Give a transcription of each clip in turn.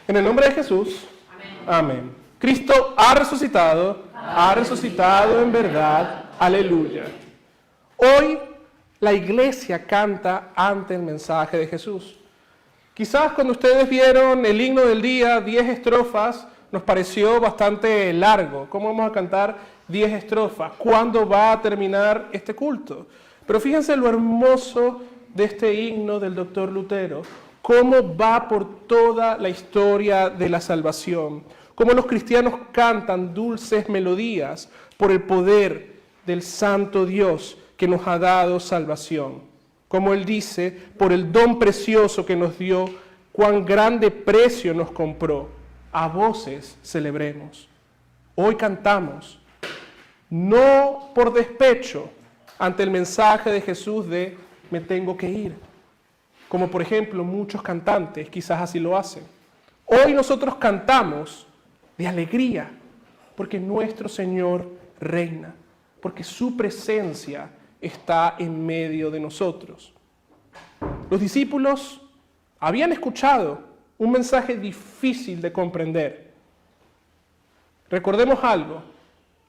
En el nombre de Jesús, amén. Cristo ha resucitado en verdad, aleluya. Hoy la iglesia canta ante el mensaje de Jesús. Quizás cuando ustedes vieron el himno del día, 10 estrofas, nos pareció bastante largo. ¿Cómo vamos a cantar 10 estrofas? ¿Cuándo va a terminar este culto? Pero fíjense lo hermoso de este himno del doctor Lutero, cómo va por toda la historia de la salvación, cómo los cristianos cantan dulces melodías por el poder del santo Dios que nos ha dado salvación. Como él dice, por el don precioso que nos dio, cuán grande precio nos compró. A voces celebremos. Hoy cantamos, no por despecho, ante el mensaje de Jesús de me tengo que ir. Como por ejemplo muchos cantantes quizás así lo hacen. Hoy nosotros cantamos de alegría, porque nuestro Señor reina, porque su presencia está en medio de nosotros. Los discípulos habían escuchado un mensaje difícil de comprender. Recordemos algo,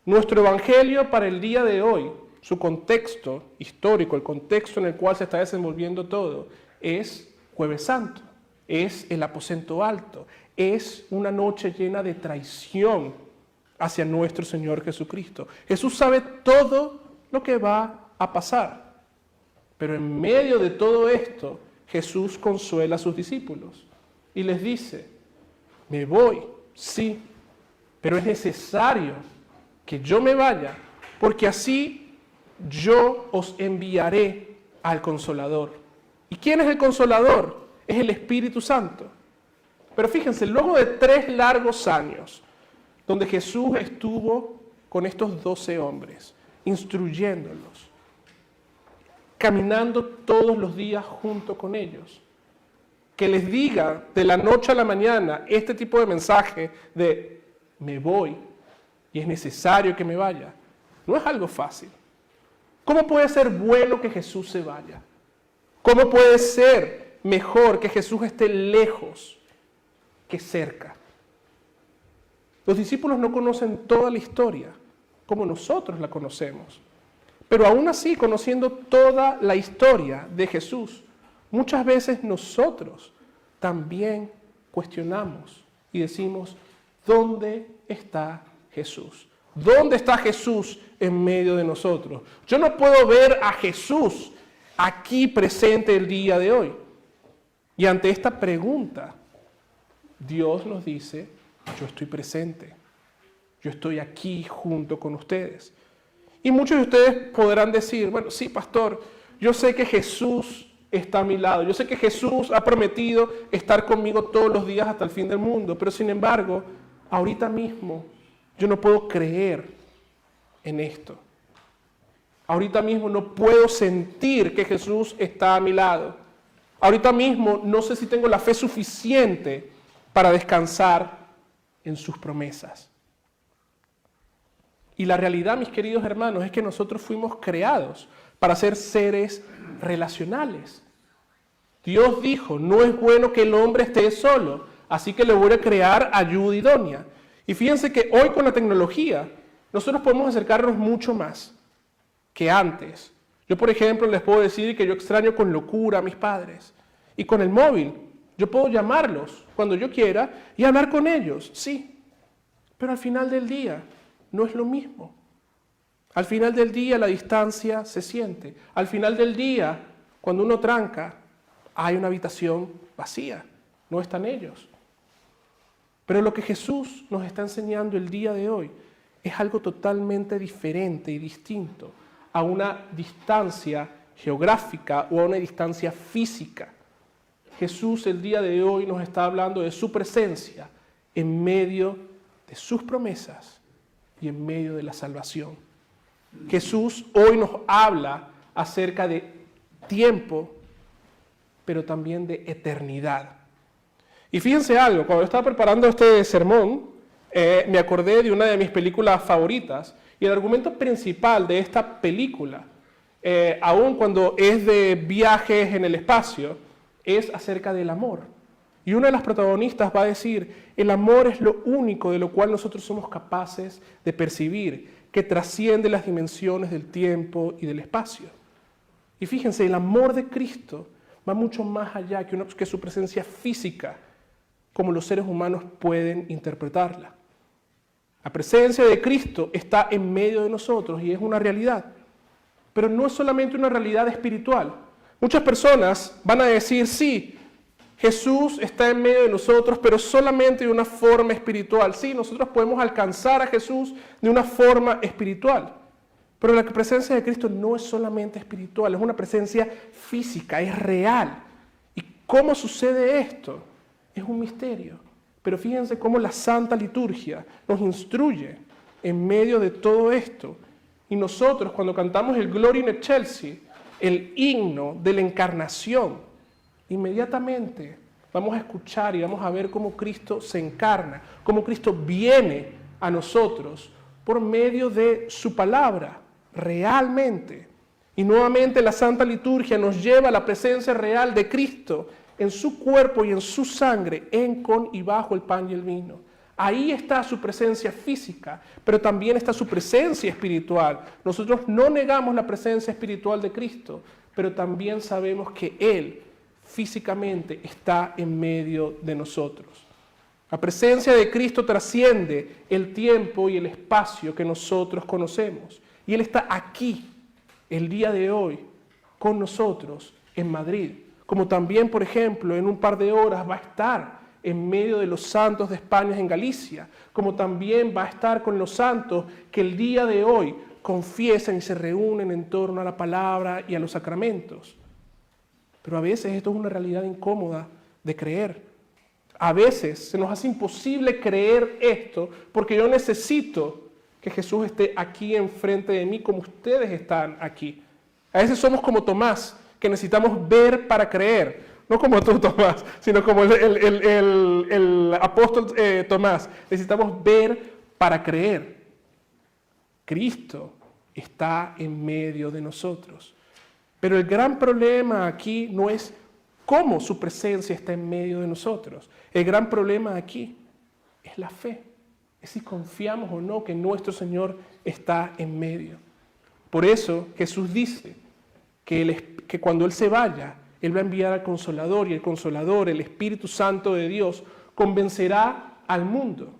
nuestro evangelio para el día de hoy, su contexto histórico, el contexto en el cual se está desenvolviendo todo, es Jueves Santo, es el aposento alto, es una noche llena de traición hacia nuestro Señor Jesucristo. Jesús sabe todo lo que va a pasar, pero en medio de todo esto, Jesús consuela a sus discípulos y les dice, me voy, sí, pero es necesario que yo me vaya, porque así yo os enviaré al Consolador. ¿Y quién es el Consolador? Es el Espíritu Santo. Pero fíjense, luego de 3 largos años, donde Jesús estuvo con estos 12 hombres, instruyéndolos, caminando todos los días junto con ellos, que les diga de la noche a la mañana este tipo de mensaje de me voy y es necesario que me vaya, no es algo fácil. ¿Cómo puede ser bueno que Jesús se vaya? ¿Cómo puede ser mejor que Jesús esté lejos que cerca? Los discípulos no conocen toda la historia como nosotros la conocemos. Pero aún así, conociendo toda la historia de Jesús, muchas veces nosotros también cuestionamos y decimos, ¿dónde está Jesús? ¿Dónde está Jesús en medio de nosotros? Yo no puedo ver a Jesús aquí presente el día de hoy. Y ante esta pregunta, Dios nos dice, yo estoy presente, yo estoy aquí junto con ustedes. Y muchos de ustedes podrán decir, bueno, sí, pastor, yo sé que Jesús está a mi lado, yo sé que Jesús ha prometido estar conmigo todos los días hasta el fin del mundo, pero sin embargo, ahorita mismo yo no puedo creer en esto. Ahorita mismo no puedo sentir que Jesús está a mi lado. Ahorita mismo no sé si tengo la fe suficiente para descansar en sus promesas. Y la realidad, mis queridos hermanos, es que nosotros fuimos creados para ser seres relacionales. Dios dijo, no es bueno que el hombre esté solo, así que le voy a crear ayuda idónea. Y fíjense que hoy con la tecnología, nosotros podemos acercarnos mucho más que antes. Yo, por ejemplo, les puedo decir que yo extraño con locura a mis padres. Y con el móvil, yo puedo llamarlos cuando yo quiera y hablar con ellos, sí. Pero al final del día, no es lo mismo. Al final del día la distancia se siente. Al final del día, cuando uno tranca, hay una habitación vacía. No están ellos. Pero lo que Jesús nos está enseñando el día de hoy es algo totalmente diferente y distinto a una distancia geográfica o a una distancia física. Jesús el día de hoy nos está hablando de su presencia en medio de sus promesas y en medio de la salvación. Jesús hoy nos habla acerca de tiempo, pero también de eternidad. Y fíjense algo, cuando estaba preparando este sermón, me acordé de una de mis películas favoritas, y el argumento principal de esta película, aun cuando es de viajes en el espacio, es acerca del amor. Y una de las protagonistas va a decir, el amor es lo único de lo cual nosotros somos capaces de percibir, que trasciende las dimensiones del tiempo y del espacio. Y fíjense, el amor de Cristo va mucho más allá que su presencia física, como los seres humanos pueden interpretarla. La presencia de Cristo está en medio de nosotros y es una realidad. Pero no es solamente una realidad espiritual. Muchas personas van a decir, sí, Jesús está en medio de nosotros, pero solamente de una forma espiritual. Sí, nosotros podemos alcanzar a Jesús de una forma espiritual. Pero la presencia de Cristo no es solamente espiritual, es una presencia física, es real. ¿Y cómo sucede esto? Es un misterio. Pero fíjense cómo la Santa Liturgia nos instruye en medio de todo esto. Y nosotros, cuando cantamos el Gloria in Excelsis, el himno de la encarnación, inmediatamente vamos a escuchar y vamos a ver cómo Cristo se encarna, cómo Cristo viene a nosotros por medio de su palabra, realmente. Y nuevamente la Santa Liturgia nos lleva a la presencia real de Cristo en su cuerpo y en su sangre, en, con y bajo el pan y el vino. Ahí está su presencia física, pero también está su presencia espiritual. Nosotros no negamos la presencia espiritual de Cristo, pero también sabemos que Él físicamente está en medio de nosotros. La presencia de Cristo trasciende el tiempo y el espacio que nosotros conocemos. Y Él está aquí, el día de hoy, con nosotros en Madrid. Como también, por ejemplo, en un par de horas va a estar en medio de los santos de España en Galicia. Como también va a estar con los santos que el día de hoy confiesan y se reúnen en torno a la palabra y a los sacramentos. Pero a veces esto es una realidad incómoda de creer. A veces se nos hace imposible creer esto porque yo necesito que Jesús esté aquí enfrente de mí como ustedes están aquí. A veces somos como Tomás, que necesitamos ver para creer. No como tú, Tomás, sino como el apóstol Tomás. Necesitamos ver para creer. Cristo está en medio de nosotros. Pero el gran problema aquí no es cómo su presencia está en medio de nosotros. El gran problema aquí es la fe. Es si confiamos o no que nuestro Señor está en medio. Por eso Jesús dice que cuando Él se vaya, Él va a enviar al Consolador, y el Consolador, el Espíritu Santo de Dios, convencerá al mundo.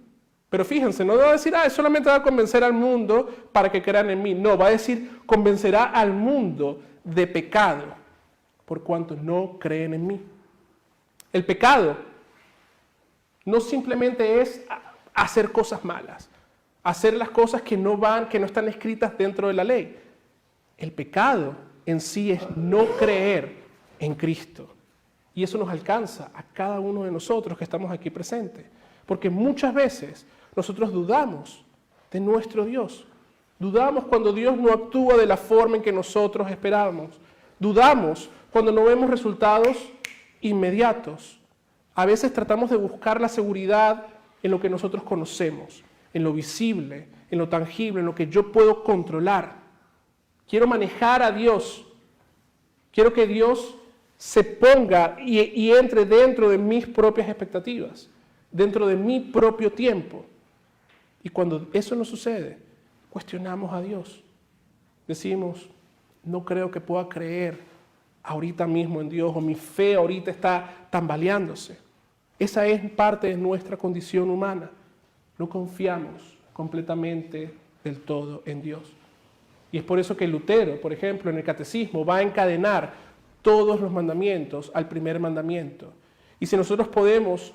Pero fíjense, no va a decir, solamente va a convencer al mundo para que crean en mí. No, va a decir, convencerá al mundo de pecado, por cuanto no creen en mí. El pecado no simplemente es hacer cosas malas, hacer las cosas que no están escritas dentro de la ley. El pecado en sí es no creer en Cristo. Y eso nos alcanza a cada uno de nosotros que estamos aquí presentes. Porque muchas veces nosotros dudamos de nuestro Dios. Dudamos cuando Dios no actúa de la forma en que nosotros esperábamos. Dudamos cuando no vemos resultados inmediatos. A veces tratamos de buscar la seguridad en lo que nosotros conocemos, en lo visible, en lo tangible, en lo que yo puedo controlar. Quiero manejar a Dios. Quiero que Dios se ponga y entre dentro de mis propias expectativas, dentro de mi propio tiempo. Y cuando eso no sucede, cuestionamos a Dios. Decimos, no creo que pueda creer ahorita mismo en Dios, o mi fe ahorita está tambaleándose. Esa es parte de nuestra condición humana. No confiamos completamente del todo en Dios. Y es por eso que Lutero, por ejemplo, en el Catecismo, va a encadenar todos los mandamientos al primer mandamiento. Y si nosotros podemos,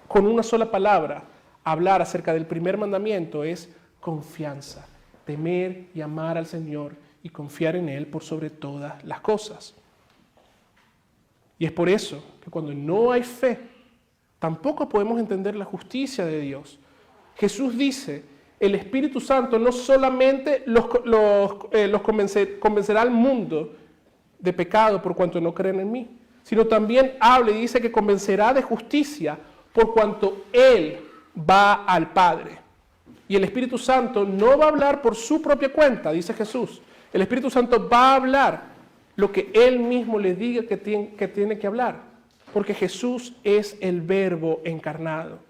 con una sola palabra, hablar acerca del primer mandamiento, es confianza. Temer y amar al Señor y confiar en Él por sobre todas las cosas. Y es por eso que cuando no hay fe, tampoco podemos entender la justicia de Dios. Jesús dice, el Espíritu Santo no solamente los convencerá al mundo de pecado por cuanto no creen en mí, sino también habla y dice que convencerá de justicia por cuanto Él va al Padre. Y el Espíritu Santo no va a hablar por su propia cuenta, dice Jesús. El Espíritu Santo va a hablar lo que Él mismo le diga que tiene que hablar. Porque Jesús es el Verbo encarnado.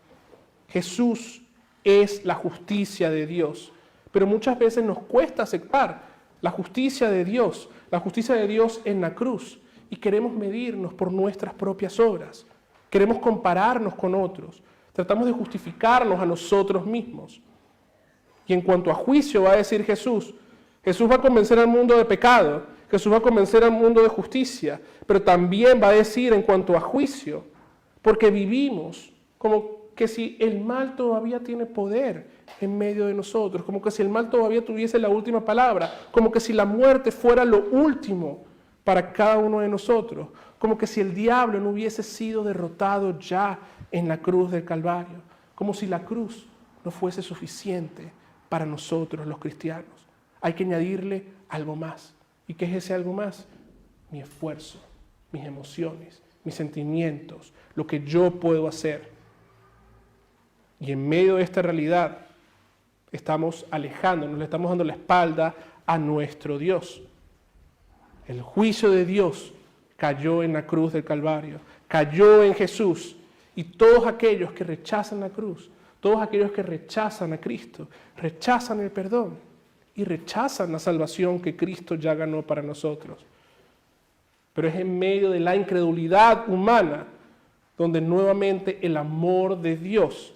Jesús es la justicia de Dios. Pero muchas veces nos cuesta aceptar la justicia de Dios en la cruz. Y queremos medirnos por nuestras propias obras. Queremos compararnos con otros. Tratamos de justificarnos a nosotros mismos. Y en cuanto a juicio va a decir Jesús va a convencer al mundo de pecado, Jesús va a convencer al mundo de justicia, pero también va a decir en cuanto a juicio, porque vivimos como que si el mal todavía tiene poder en medio de nosotros, como que si el mal todavía tuviese la última palabra, como que si la muerte fuera lo último para cada uno de nosotros, como que si el diablo no hubiese sido derrotado ya en la cruz del Calvario, como si la cruz no fuese suficiente para nosotros los cristianos. Hay que añadirle algo más. ¿Y qué es ese algo más? Mi esfuerzo, mis emociones, mis sentimientos, lo que yo puedo hacer. Y en medio de esta realidad estamos alejándonos, le estamos dando la espalda a nuestro Dios. El juicio de Dios cayó en la cruz del Calvario, cayó en Jesús. Y todos aquellos que rechazan la cruz, todos aquellos que rechazan a Cristo, rechazan el perdón y rechazan la salvación que Cristo ya ganó para nosotros. Pero es en medio de la incredulidad humana donde nuevamente el amor de Dios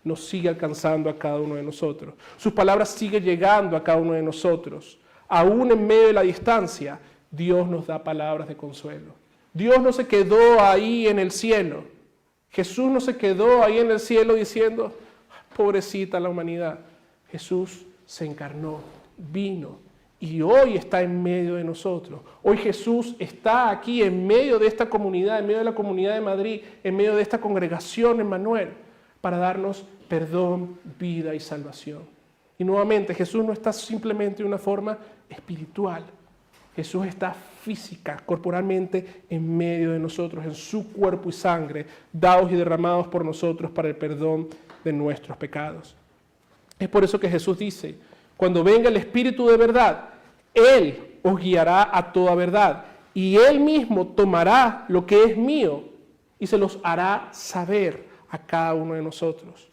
nos sigue alcanzando a cada uno de nosotros. Sus palabras siguen llegando a cada uno de nosotros. Aún en medio de la distancia, Dios nos da palabras de consuelo. Dios no se quedó ahí en el cielo. Jesús no se quedó ahí en el cielo diciendo, pobrecita la humanidad. Jesús se encarnó, vino y hoy está en medio de nosotros. Hoy Jesús está aquí en medio de esta comunidad, en medio de la comunidad de Madrid, en medio de esta congregación Emmanuel, para darnos perdón, vida y salvación. Y nuevamente Jesús no está simplemente de una forma espiritual. Jesús está física, corporalmente en medio de nosotros, en su cuerpo y sangre, dados y derramados por nosotros para el perdón de nuestros pecados. Es por eso que Jesús dice, cuando venga el Espíritu de verdad, Él os guiará a toda verdad, y Él mismo tomará lo que es mío y se los hará saber a cada uno de nosotros.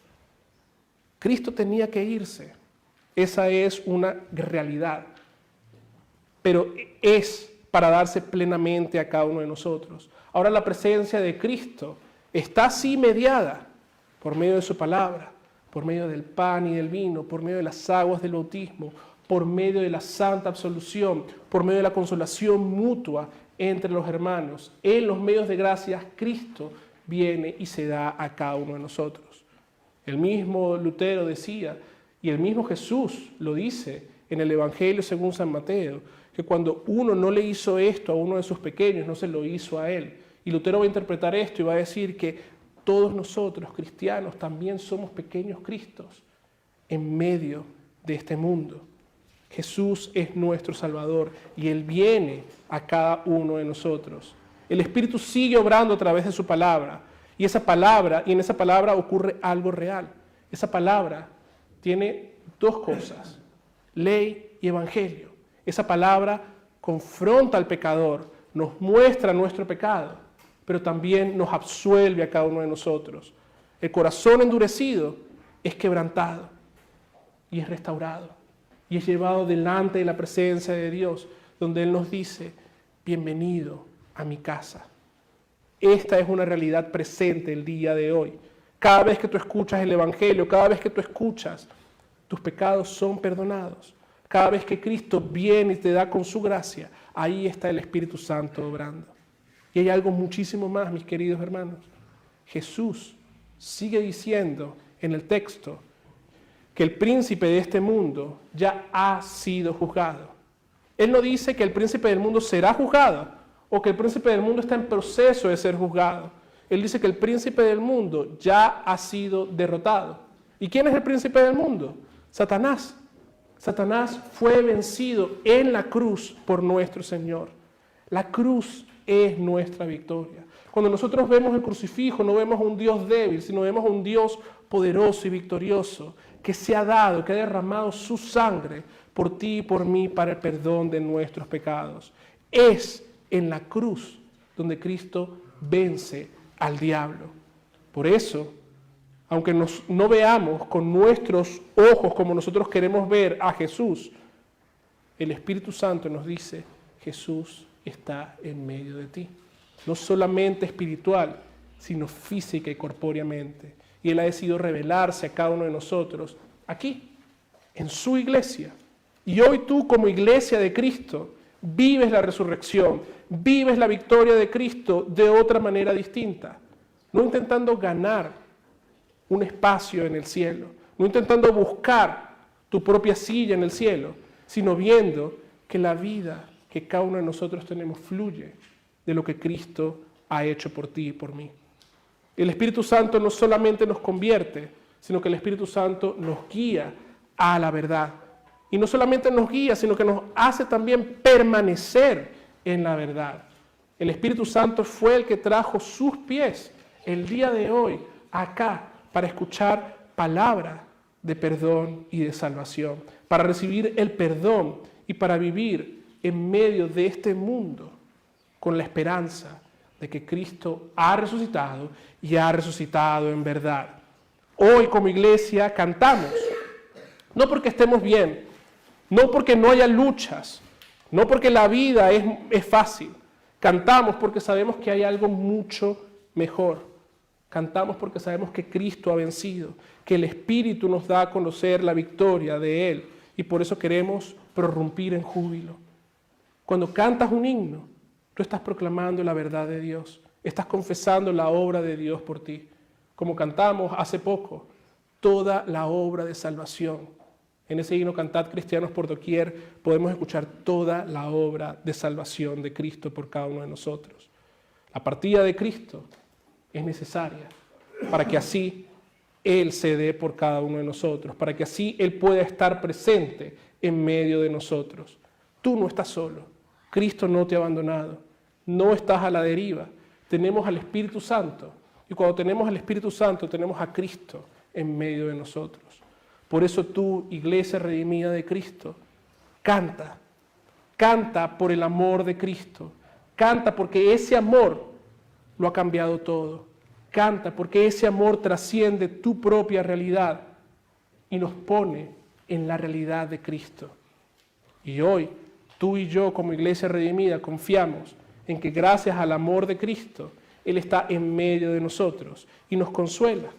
Cristo tenía que irse, esa es una realidad, pero es para darse plenamente a cada uno de nosotros. Ahora la presencia de Cristo está así mediada por medio de su palabra, por medio del pan y del vino, por medio de las aguas del bautismo, por medio de la santa absolución, por medio de la consolación mutua entre los hermanos. En los medios de gracia, Cristo viene y se da a cada uno de nosotros. El mismo Lutero decía, y el mismo Jesús lo dice en el Evangelio según San Mateo, que cuando uno no le hizo esto a uno de sus pequeños, no se lo hizo a él. Y Lutero va a interpretar esto y va a decir que todos nosotros, cristianos, también somos pequeños Cristos en medio de este mundo. Jesús es nuestro Salvador y Él viene a cada uno de nosotros. El Espíritu sigue obrando a través de su palabra y en esa palabra ocurre algo real. Esa palabra tiene dos cosas, ley y evangelio. Esa palabra confronta al pecador, nos muestra nuestro pecado, pero también nos absuelve a cada uno de nosotros. El corazón endurecido es quebrantado y es restaurado y es llevado delante de la presencia de Dios, donde Él nos dice, bienvenido a mi casa. Esta es una realidad presente el día de hoy. Cada vez que tú escuchas el Evangelio, cada vez que tú escuchas, tus pecados son perdonados. Cada vez que Cristo viene y te da con su gracia, ahí está el Espíritu Santo obrando. Y hay algo muchísimo más, mis queridos hermanos. Jesús sigue diciendo en el texto que el príncipe de este mundo ya ha sido juzgado. Él no dice que el príncipe del mundo será juzgado o que el príncipe del mundo está en proceso de ser juzgado. Él dice que el príncipe del mundo ya ha sido derrotado. ¿Y quién es el príncipe del mundo? Satanás. Satanás fue vencido en la cruz por nuestro Señor. La cruz es nuestra victoria. Cuando nosotros vemos el crucifijo, no vemos a un Dios débil, sino vemos a un Dios poderoso y victorioso, que se ha dado, que ha derramado su sangre por ti y por mí para el perdón de nuestros pecados. Es en la cruz donde Cristo vence al diablo. Por eso, aunque no veamos con nuestros ojos como nosotros queremos ver a Jesús, el Espíritu Santo nos dice, Jesús está en medio de ti. No solamente espiritual, sino física y corpóreamente. Y Él ha decidido revelarse a cada uno de nosotros aquí, en su iglesia. Y hoy tú, como iglesia de Cristo, vives la resurrección, vives la victoria de Cristo de otra manera distinta. No intentando ganar un espacio en el cielo, no intentando buscar tu propia silla en el cielo, sino viendo que la vida que cada uno de nosotros tenemos fluye de lo que Cristo ha hecho por ti y por mí. El Espíritu Santo no solamente nos convierte, sino que el Espíritu Santo nos guía a la verdad. Y no solamente nos guía, sino que nos hace también permanecer en la verdad. El Espíritu Santo fue el que trajo sus pies el día de hoy acá para escuchar palabra de perdón y de salvación, para recibir el perdón y para vivir en medio de este mundo con la esperanza de que Cristo ha resucitado y ha resucitado en verdad. Hoy como iglesia cantamos, no porque estemos bien, no porque no haya luchas, no porque la vida es fácil. Cantamos porque sabemos que hay algo mucho mejor. Cantamos porque sabemos que Cristo ha vencido, que el Espíritu nos da a conocer la victoria de Él y por eso queremos prorrumpir en júbilo. Cuando cantas un himno, tú estás proclamando la verdad de Dios, estás confesando la obra de Dios por ti. Como cantamos hace poco, toda la obra de salvación. En ese himno Cantad Cristianos por Doquier podemos escuchar toda la obra de salvación de Cristo por cada uno de nosotros. La partida de Cristo es necesaria para que así Él se dé por cada uno de nosotros, para que así Él pueda estar presente en medio de nosotros. Tú no estás solo, Cristo no te ha abandonado, no estás a la deriva, tenemos al Espíritu Santo y cuando tenemos al Espíritu Santo tenemos a Cristo en medio de nosotros. Por eso tú, iglesia redimida de Cristo, canta, canta por el amor de Cristo, canta porque ese amor lo ha cambiado todo. Canta porque ese amor trasciende tu propia realidad y nos pone en la realidad de Cristo. Y hoy, tú y yo como iglesia redimida confiamos en que gracias al amor de Cristo, Él está en medio de nosotros y nos consuela.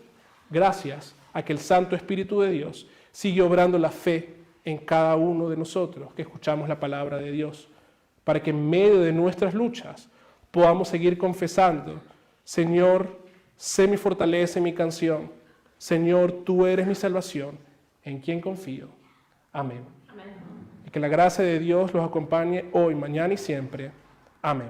Gracias a que el Santo Espíritu de Dios sigue obrando la fe en cada uno de nosotros que escuchamos la palabra de Dios, para que en medio de nuestras luchas podamos seguir confesando, Señor, sé mi fortaleza y mi canción. Señor, tú eres mi salvación, en quien confío. Amén. Amén. Y que la gracia de Dios los acompañe hoy, mañana y siempre. Amén.